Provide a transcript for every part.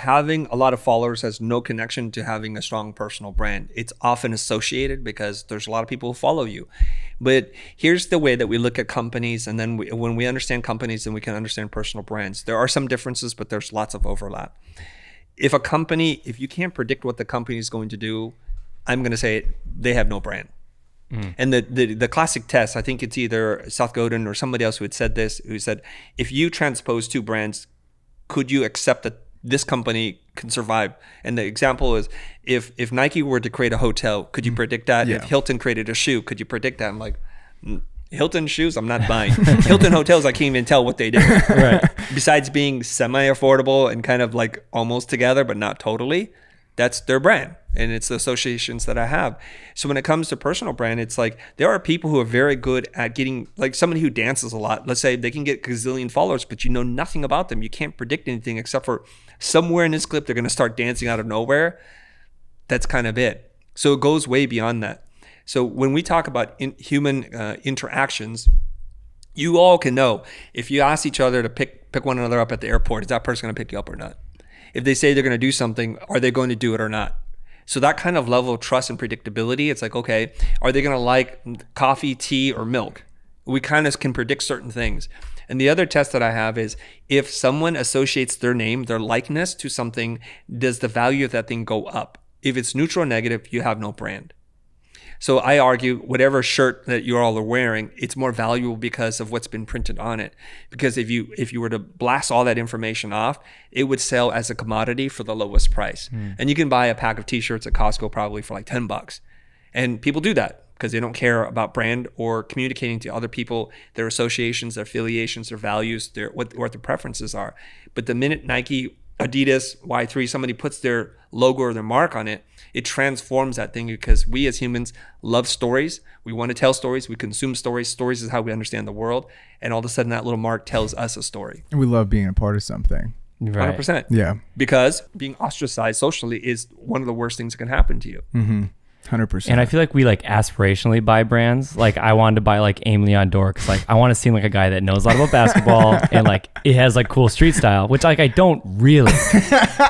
having a lot of followers has no connection to having a strong personal brand. It's often associated because there's a lot of people who follow you. But here's the way that we look at companies, and then when we understand companies, then we can understand personal brands. There are some differences, but there's lots of overlap. If a company, if you can't predict what the company is going to do, I'm going to say they have no brand. And the classic test, I think it's either Seth Godin or somebody else who had said this, who said, if you transpose two brands, could you accept that this company can survive? And the example is, if Nike were to create a hotel, could you predict that? Yeah. If Hilton created a shoe, could you predict that? I'm like, Hilton shoes, I'm not buying. Hilton hotels, I can't even tell what they do. Right. Besides being semi-affordable and kind of like almost together, but not totally, that's their brand. And it's the associations that I have. So when it comes to personal brand, it's like there are people who are very good at getting, like somebody who dances a lot. Let's say they can get a gazillion followers, but you know nothing about them. You can't predict anything except for somewhere in this clip, they're going to start dancing out of nowhere. That's kind of it. So it goes way beyond that. So when we talk about human interactions, you all can know if you ask each other to pick one another up at the airport, is that person going to pick you up or not? If they say they're going to do something, are they going to do it or not? So that kind of level of trust and predictability, it's like, okay, are they going to like coffee, tea, or milk? We kind of can predict certain things. And the other test that I have is if someone associates their name, their likeness to something, does the value of that thing go up? If it's neutral or negative, you have no brand. So I argue whatever shirt that you all are wearing, it's more valuable because of what's been printed on it. Because if you were to blast all that information off, it would sell as a commodity for the lowest price. And you can buy a pack of t-shirts at Costco probably for like $10. And people do that because they don't care about brand or communicating to other people their associations, their affiliations, their values, what their preferences are. But the minute Nike, Adidas, Y3, somebody puts their logo or their mark on it, it transforms that thing because we as humans love stories. We want to tell stories. We consume stories. Stories is how we understand the world. And all of a sudden that little mark tells us a story. And we love being a part of something. Right. 100%. Yeah. Because being ostracized socially is one of the worst things that can happen to you. 100%. And I feel like we like aspirationally buy brands. Like I wanted to buy like Aim Leon Dore because like I want to seem like a guy that knows a lot about basketball and like it has like cool street style, which like I don't really,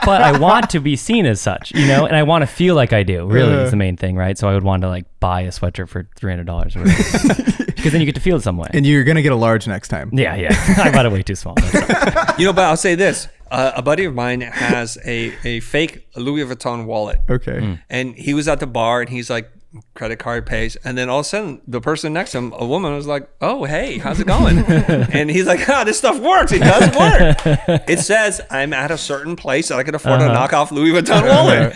but I want to be seen as such, you know, and I want to feel like I do. Really, is the main thing, right? So I would want to like buy a sweatshirt for $300 or whatever, because then you get to feel it some way. And you're gonna get a large next time. Yeah, I bought it way too small. You know, but I'll say this. A buddy of mine has a fake Louis Vuitton wallet. Okay. And he was at the bar and he's like, credit card pays. And then all of a sudden, the person next to him, a woman, was like, oh, hey, how's it going? And he's like, this stuff works. It does work. It says I'm at a certain place that I can afford a knockoff Louis Vuitton wallet.